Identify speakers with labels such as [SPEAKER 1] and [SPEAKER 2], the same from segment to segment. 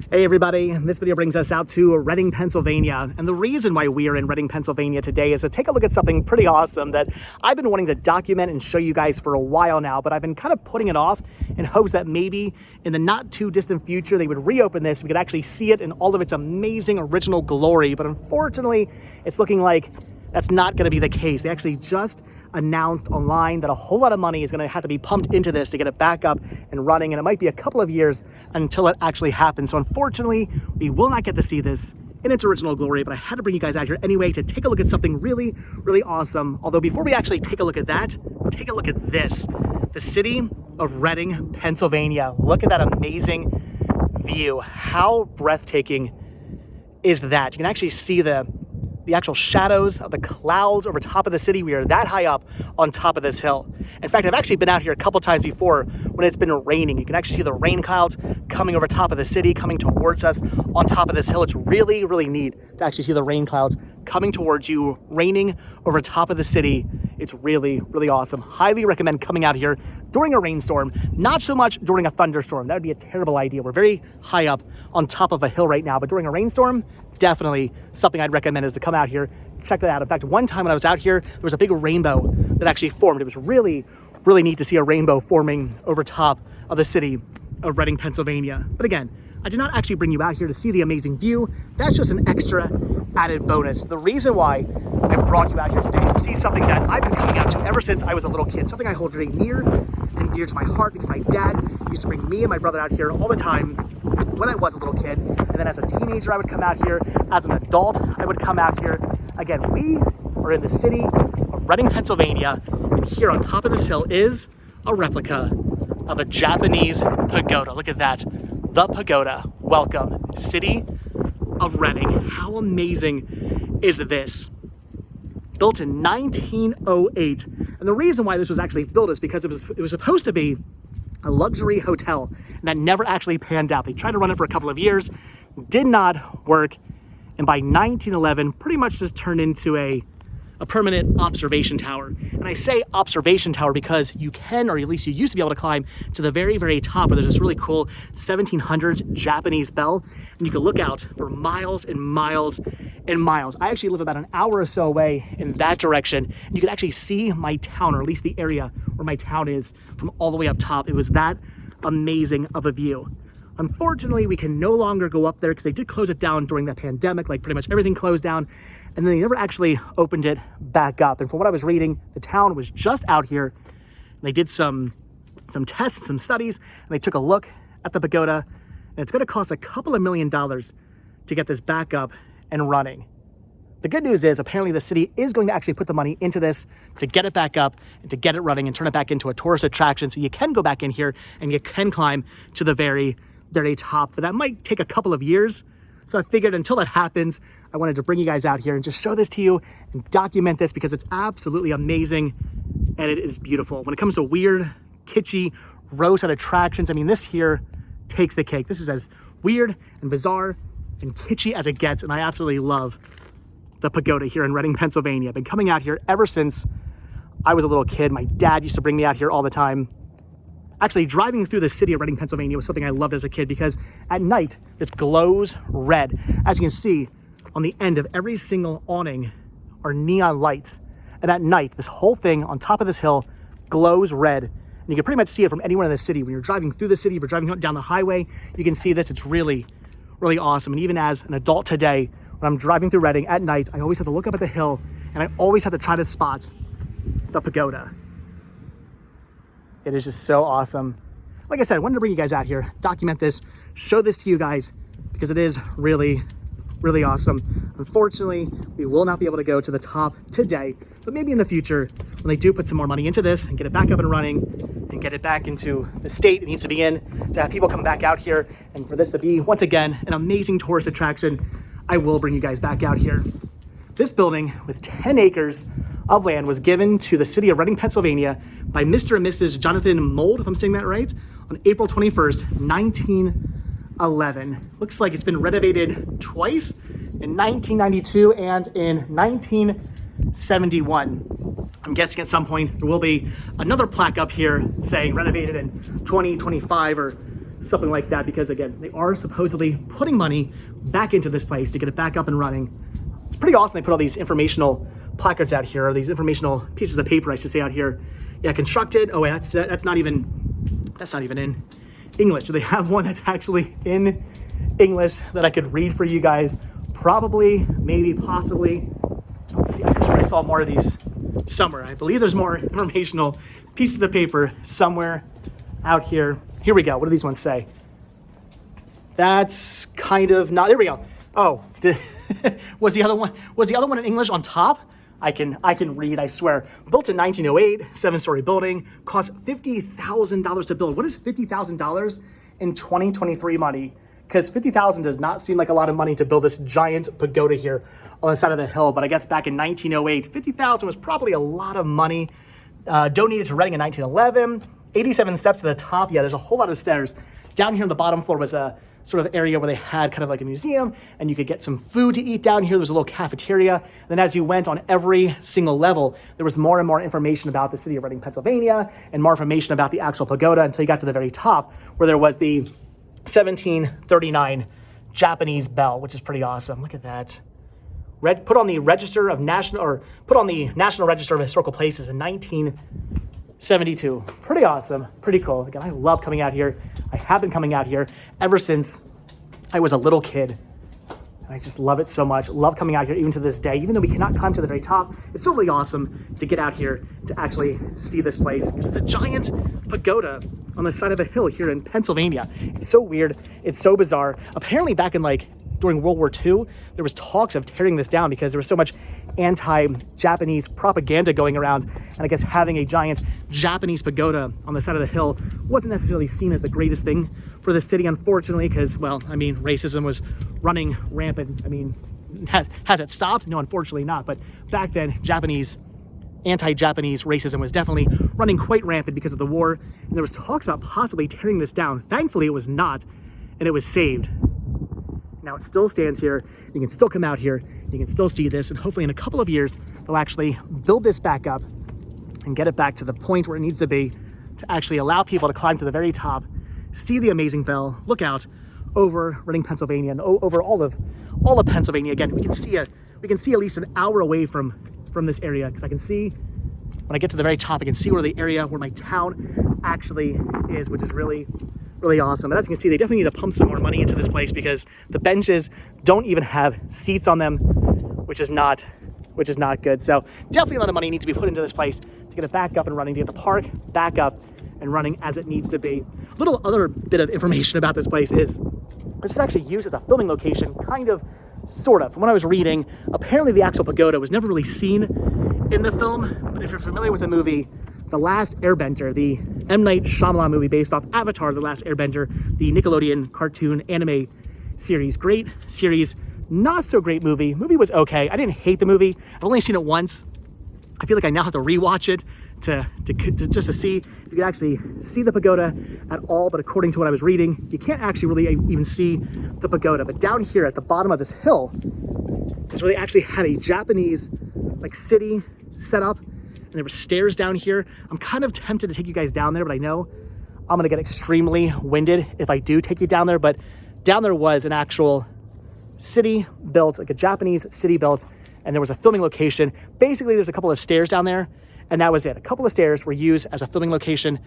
[SPEAKER 1] Hey everybody, this video brings us out to Reading, Pennsylvania. And the reason why we are in Reading, Pennsylvania today is to take a look at something pretty awesome that I've been wanting to document and show you guys for a while now, but I've been kind of putting it off in hopes that maybe in the not too distant future, they would reopen this. We could actually see it in all of its amazing original glory. But unfortunately, it's looking like that's not going to be the case. They actually just announced online that a whole lot of money is going to have to be pumped into this to get it back up and running, and it might be a couple of years until it actually happens. So unfortunately, we will not get to see this in its original glory, but I had to bring you guys out here anyway to take a look at something really, really awesome. Although before we actually take a look at that, take a look at this. The city of Reading, Pennsylvania. Look at that amazing view. How breathtaking is that? You can actually see the actual shadows of the clouds over top of the city. We are that high up on top of this hill. In fact, I've actually been out here a couple times before when it's been raining. You can actually see the rain clouds coming over top of the city, coming towards us on top of this hill. It's really, really neat to actually see the rain clouds coming towards you, raining over top of the city. It's really, really awesome. Highly recommend coming out here during a rainstorm, not so much during a thunderstorm. That would be a terrible idea. We're very high up on top of a hill right now, but during a rainstorm, definitely something I'd recommend is to come out here, check that out. In fact, one time when I was out here, there was a big rainbow that actually formed. It was really, really neat to see a rainbow forming over top of the city of Reading, Pennsylvania. But again, I did not actually bring you out here to see the amazing view. That's just an extra added bonus. The reason why I brought you out here today is to see something that I've been coming out to ever since I was a little kid, something I hold very near and dear to my heart because my dad used to bring me and my brother out here all the time when I was a little kid. And then as a teenager, I would come out here. As an adult, I would come out here. Again, we are in the city of Reading, Pennsylvania, and here on top of this hill is a replica of a Japanese pagoda. Look at that, the pagoda. Welcome, city of Reading. How amazing is this? Built in 1908. And the reason why this was actually built is because it was supposed to be a luxury hotel, and that never actually panned out. They tried to run it for a couple of years, did not work, and by 1911, pretty much just turned into a permanent observation tower. And I say observation tower because you can, or at least you used to be able to climb to the very, very top where there's this really cool 1700s Japanese bell, and you can look out for miles and miles and miles. I actually live about an hour or so away in that direction, and you can actually see my town, or at least the area where my town is, from all the way up top. It was that amazing of a view. Unfortunately, we can no longer go up there because they did close it down during the pandemic, like pretty much everything closed down, and then they never actually opened it back up. And from what I was reading, the town was just out here. They did some tests, some studies, and they took a look at the pagoda, and it's going to cost a couple of $1 million to get this back up and running. The good news is apparently the city is going to actually put the money into this to get it back up and to get it running and turn it back into a tourist attraction, so you can go back in here and you can climb to the very, very top. But that might take a couple of years. So I figured until that happens, I wanted to bring you guys out here and just show this to you and document this because it's absolutely amazing and it is beautiful. When it comes to weird, kitschy, roadside attractions, I mean, this here takes the cake. This is as weird and bizarre and kitschy as it gets, and I absolutely love the pagoda here in Reading, Pennsylvania. I've been coming out here ever since I was a little kid. My dad used to bring me out here all the time. Actually, driving through the city of Reading, Pennsylvania was something I loved as a kid because at night, this glows red. As you can see, on the end of every single awning are neon lights. And at night, this whole thing on top of this hill glows red. And you can pretty much see it from anywhere in the city. When you're driving through the city, if you're driving down the highway, you can see this. It's really, really awesome. And even as an adult today, when I'm driving through Reading at night, I always have to look up at the hill and I always have to try to spot the pagoda. It is just so awesome. Like I said, I wanted to bring you guys out here, document this, show this to you guys because it is really, really awesome. Unfortunately, we will not be able to go to the top today, but maybe in the future when they do put some more money into this and get it back up and running and get it back into the state it needs to be in, to have people come back out here and for this to be, once again, an amazing tourist attraction, I will bring you guys back out here. This building with 10 acres of land was given to the city of Reading, Pennsylvania by Mr. and Mrs. Jonathan Mold, if I'm saying that right, on April 21st, 1911. Looks like it's been renovated twice, in 1992 and in 1971. I'm guessing at some point there will be another plaque up here saying renovated in 2025 or something like that, because again, they are supposedly putting money back into this place to get it back up and running. It's pretty awesome. They put all these informational placards out here, or these informational pieces of paper, I should say, out here. Yeah, constructed. Oh wait, that's not even in English. Do they have one that's actually in English that I could read for you guys? Probably, maybe, possibly. Let's see. I swear I saw more of these somewhere. I believe there's more informational pieces of paper somewhere out here. Here we go. What do these ones say? That's kind of not. There we go. Oh, was the other one in English on top? I can read, I swear. Built in 1908, 7-story building, cost $50,000 to build. What is $50,000 in 2023 money? Because $50,000 does not seem like a lot of money to build this giant pagoda here on the side of the hill. But I guess back in 1908, $50,000 was probably a lot of money. Donated to Reading in 1911. 87 steps to the top. Yeah, there's a whole lot of stairs. Down here on the bottom floor was a sort of area where they had kind of like a museum, and you could get some food to eat down here. There was a little cafeteria. Then as you went on every single level, there was more and more information about the city of Reading, Pennsylvania, and more information about the actual pagoda, until you got to the very top where there was the 1739 Japanese bell, which is pretty awesome. Look at that. Put on the National Register of Historical Places in 1972. Pretty awesome, pretty cool. Again, I love coming out here. I have been coming out here ever since I was a little kid. And I just love it so much. Love coming out here even to this day. Even though we cannot climb to the very top, it's still really awesome to get out here to actually see this place. It's a giant pagoda on the side of a hill here in Pennsylvania. It's so weird. It's so bizarre. Apparently back in during World War II, there was talks of tearing this down because there was so much anti-Japanese propaganda going around. And I guess having a giant Japanese pagoda on the side of the hill wasn't necessarily seen as the greatest thing for the city, unfortunately, because, well, I mean, racism was running rampant. I mean, has it stopped? No, unfortunately not. But back then, anti-Japanese racism was definitely running quite rampant because of the war. And there was talks about possibly tearing this down. Thankfully, it was not, and it was saved. Now it still stands here. You can still come out here. You can still see this, and hopefully in a couple of years, they'll actually build this back up and get it back to the point where it needs to be to actually allow people to climb to the very top, see the amazing bell, look out over Reading, Pennsylvania, and over all of Pennsylvania. Again, we can see at least an hour away from this area, because I can see when I get to the very top, I can see where the area where my town actually is, which is really awesome. And as you can see, they definitely need to pump some more money into this place, because the benches don't even have seats on them, which is not good. So definitely a lot of money needs to be put into this place to get it back up and running, to get the park back up and running as it needs to be. A little other bit of information about this place is this is actually used as a filming location, kind of, sort of. From what I was reading, apparently the actual pagoda was never really seen in the film, but if you're familiar with the movie The Last Airbender, the M. Night Shyamalan movie based off Avatar, The Last Airbender, the Nickelodeon cartoon anime series. Great series, not so great movie. Movie was okay. I didn't hate the movie. I've only seen it once. I feel like I now have to rewatch it to just to see if you can actually see the pagoda at all. But according to what I was reading, you can't actually really even see the pagoda. But down here at the bottom of this hill is where they actually had a Japanese city set up. And there were stairs down here. I'm kind of tempted to take you guys down there, but I know I'm gonna get extremely winded if I do take you down there. But down there was an actual city built, like a Japanese city built, and there was a filming location. Basically, there's a couple of stairs down there, and that was it. A couple of stairs were used as a filming location.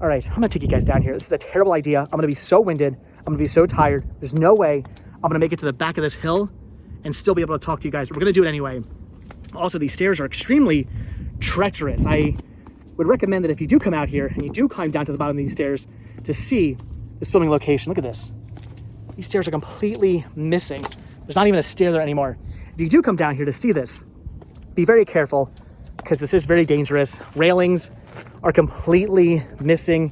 [SPEAKER 1] All right, I'm gonna take you guys down here. This is a terrible idea. I'm gonna be so winded. I'm gonna be so tired. There's no way I'm gonna make it to the back of this hill and still be able to talk to you guys. We're gonna do it anyway. Also, these stairs are extremely treacherous. I would recommend that if you do come out here and you do climb down to the bottom of these stairs to see this filming location. Look at this. These stairs are completely missing. There's not even a stair there anymore. If you do come down here to see this, be very careful, because this is very dangerous. Railings are completely missing.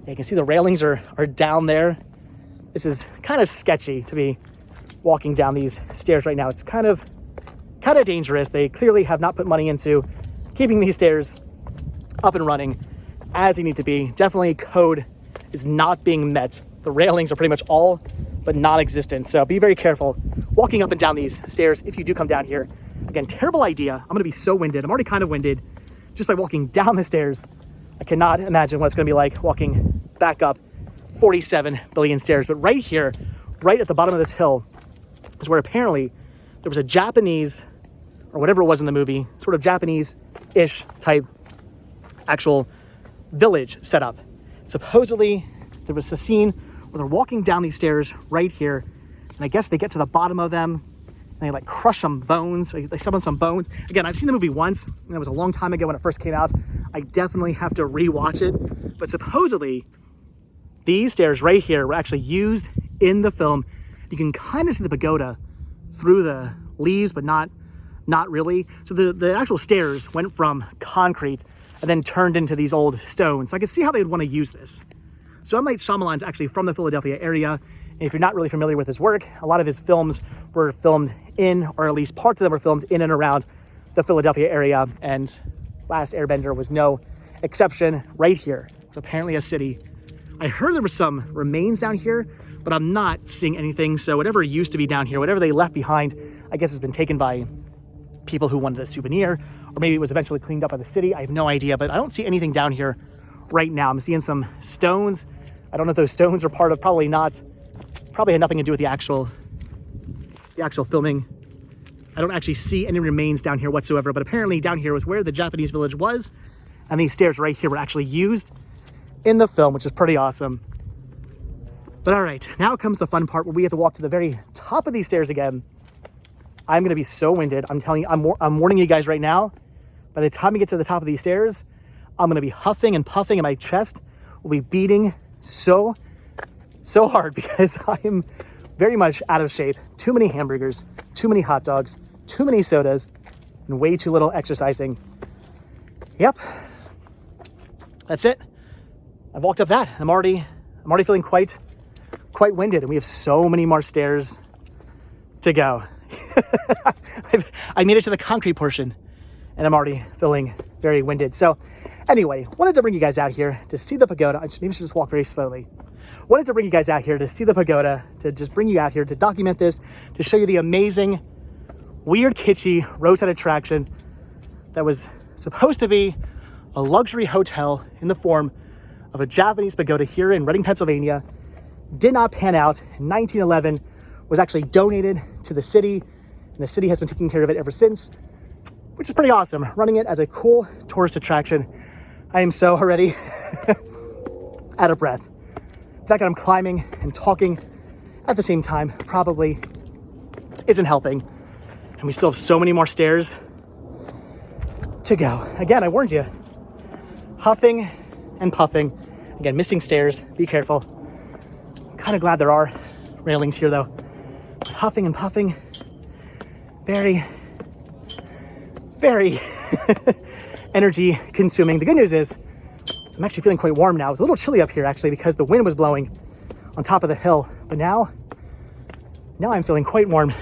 [SPEAKER 1] Yeah, you can see the railings are down there. This is kind of sketchy to be walking down these stairs right now. It's kind of dangerous. They clearly have not put money into keeping these stairs up and running as they need to be. Definitely code is not being met. The railings are pretty much all but non-existent. So be very careful walking up and down these stairs if you do come down here. Again, terrible idea. I'm gonna be so winded. I'm already kind of winded just by walking down the stairs. I cannot imagine what it's gonna be like walking back up 47 billion stairs. But right here, right at the bottom of this hill, is where apparently there was a Japanese, or whatever it was in the movie, sort of Japanese-ish type actual village set up. Supposedly, there was a scene where they're walking down these stairs right here, and I guess they get to the bottom of them, and they like crush some bones, or they step on some bones. Again, I've seen the movie once, and it was a long time ago when it first came out. I definitely have to rewatch it, but supposedly, these stairs right here were actually used in the film. You can kind of see the pagoda through the leaves, but not really. So the actual stairs went from concrete and then turned into these old stones. So I could see how they would want to use this. So M. Night Shyamalan's actually from the Philadelphia area. And if you're not really familiar with his work, a lot of his films were filmed in, or at least parts of them were filmed in and around the Philadelphia area. And Last Airbender was no exception right here. It's apparently a city. I heard there were some remains down here, but I'm not seeing anything. So whatever used to be down here, whatever they left behind, I guess has been taken by people who wanted a souvenir, or maybe it was eventually cleaned up by the city. I have no idea, but I don't see anything down here right now. I'm seeing some stones. I don't know if those stones are part of, probably not, probably had nothing to do with the actual filming. I don't actually see any remains down here whatsoever, but apparently down here was where the Japanese village was, and these stairs right here were actually used in the film, which is pretty awesome. But all right, now comes the fun part where we have to walk to the very top of these stairs again. I'm gonna be so winded. I'm telling you, I'm warning you guys right now. By the time we get to the top of these stairs, I'm gonna be huffing and puffing, and my chest will be beating so hard because I am very much out of shape. Too many hamburgers, too many hot dogs, too many sodas, and way too little exercising. Yep, that's it. I've walked up that. I'm already feeling quite winded, and we have so many more stairs to go. I made it to the concrete portion, and I'm already feeling very winded. So anyway, wanted to bring you guys out here to see the pagoda. Maybe I should just walk very slowly. Wanted to bring you guys out here to see the pagoda, to just bring you out here to document this, to show you the amazing, weird, kitschy roadside attraction that was supposed to be a luxury hotel in the form of a Japanese pagoda here in Reading, Pennsylvania. Did not pan out. In 1911, was actually donated to the city, and the city has been taking care of it ever since, which is pretty awesome, running it as a cool tourist attraction. I am so already out of breath. The fact that I'm climbing and talking at the same time probably isn't helping, and we still have so many more stairs to go. Again, I warned you, huffing and puffing. Again, missing stairs, be careful. Kind of glad there are railings here though. Huffing and puffing, very energy consuming. The good news is I'm actually feeling quite warm now. It was a little chilly up here actually because the wind was blowing on top of the hill, but now I'm feeling quite warm.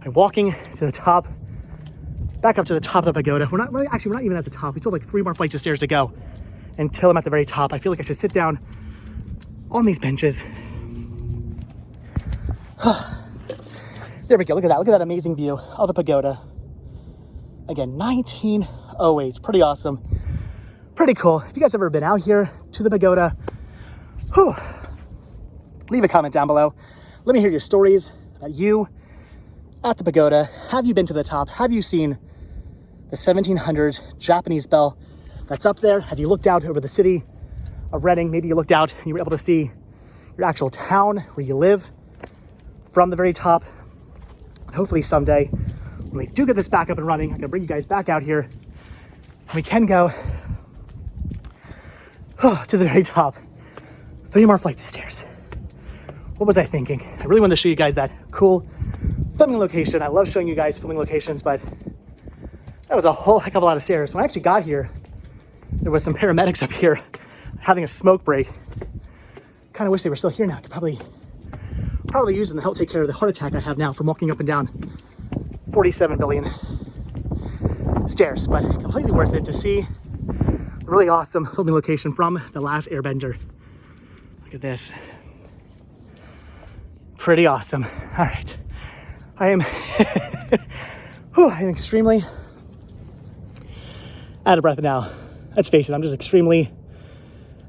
[SPEAKER 1] I'm walking to the top, back up to the top of the pagoda. We're not even at the top. We still have like 3 more flights of stairs to go until I'm at the very top. I feel like I should sit down on these benches. There we go. Look at that. Look at that amazing view of the pagoda. Again, 1908. Pretty awesome. Pretty cool. If you guys ever been out here to the pagoda, leave a comment down below. Let me hear your stories about you at the pagoda. Have you been to the top? Have you seen the 1700s Japanese bell that's up there? Have you looked out over the city of Reading? Maybe you looked out and you were able to see your actual town where you live from the very top. Hopefully someday, when we do get this back up and running, I'm gonna bring you guys back out here and we can go to the very top. 3 more flights of stairs. What was I thinking? I really wanted to show you guys that cool filming location. I love showing you guys filming locations, but that was a whole heck of a lot of stairs. When I actually got here, there was some paramedics up here having a smoke break. Kind of wish they were still here now. I could probably use them to help take care of the heart attack I have now from walking up and down 47 billion stairs, but completely worth it to see a really awesome filming location from The Last Airbender. Look at this. Pretty awesome. All right. I am extremely out of breath now. Let's face it, I'm just extremely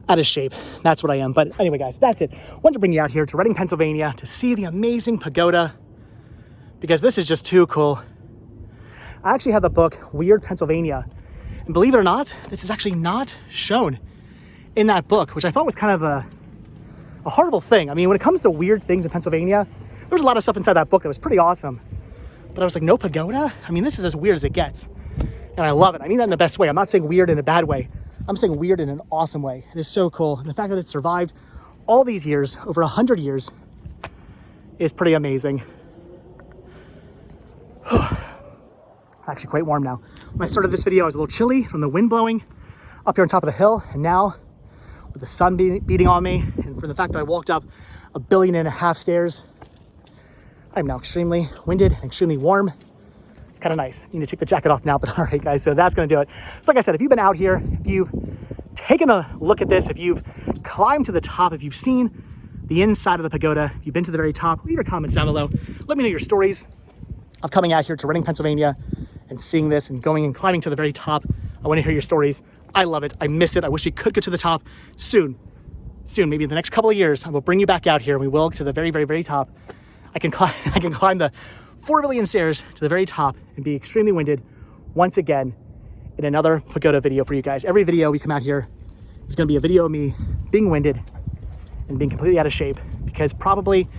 [SPEAKER 1] out of shape. That's what I am. But anyway, guys, that's it. Wanted to bring you out here to Reading, Pennsylvania to see the amazing pagoda, because this is just too cool. I actually have the book Weird Pennsylvania, and believe it or not, this is actually not shown in that book, which I thought was kind of a horrible thing. I mean, when it comes to weird things in Pennsylvania, there was a lot of stuff inside that book that was pretty awesome. But I was like, no pagoda? I mean, this is as weird as it gets. And I love it. I mean that in the best way. I'm not saying weird in a bad way. I'm saying weird in an awesome way. It is so cool. And the fact that it survived all these years, over 100 years, is pretty amazing. Actually quite warm now. When I started this video, I was a little chilly from the wind blowing up here on top of the hill. And now, with the sun beating on me, and for the fact that I walked up 1.5 billion stairs, I'm now extremely winded and extremely warm. It's kind of nice. You need to take the jacket off now, but all right, guys, so that's gonna do it. So like I said, if you've been out here, if you've taken a look at this, if you've climbed to the top, if you've seen the inside of the pagoda, if you've been to the very top, leave your comments down below. Let me know your stories of coming out here to Reading, Pennsylvania and seeing this and going and climbing to the very top. I want to hear your stories. I love it. I miss it. I wish we could get to the top soon. Soon, maybe in the next couple of years, I will bring you back out here and we will get to the very, very, very top. I can climb the 4 billion stairs to the very top and be extremely winded once again in another pagoda video for you guys. Every video we come out here is going to be a video of me being winded and being completely out of shape, because probably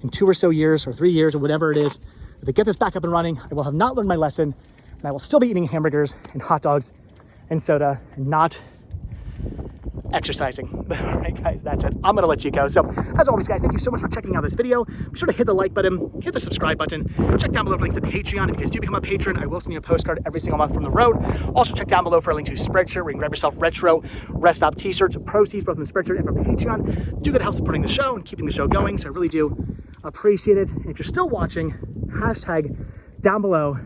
[SPEAKER 1] in 2 or so years or 3 years or whatever it is, if I get this back up and running, I will have not learned my lesson and I will still be eating hamburgers and hot dogs and soda and not exercising. But all right, guys, that's it. I'm gonna let you go. So as always, guys, thank you so much for checking out this video. Be sure to hit the like button, hit the subscribe button, check down below for links to Patreon. If you guys do become a patron, I will send you a postcard every single month from the road. Also check down below for a link to Spreadshirt, where you can grab yourself retro rest stop t-shirts, proceeds both from Spreadshirt and from Patreon. Do get help supporting the show and keeping the show going, so I really do appreciate it. And if you're still watching, hashtag down below,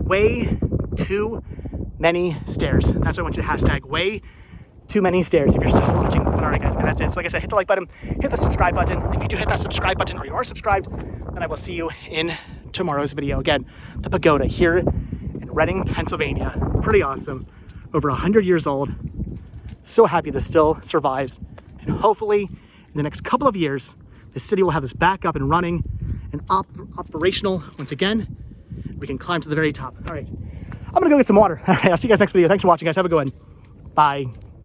[SPEAKER 1] way too many stairs. That's what I want you to hashtag, way too many stairs, if you're still watching. But all right, guys, that's it. So like I said, hit the like button, hit the subscribe button. If you do hit that subscribe button, or you are subscribed, then I will see you in tomorrow's video. Again, the pagoda here in Reading, Pennsylvania. Pretty awesome. Over 100 years old. So happy this still survives. And hopefully in the next couple of years, the city will have this back up and running and operational once again. We can climb to the very top. All right, I'm gonna go get some water. All right, I'll see you guys next video. Thanks for watching, guys. Have a good one. Bye.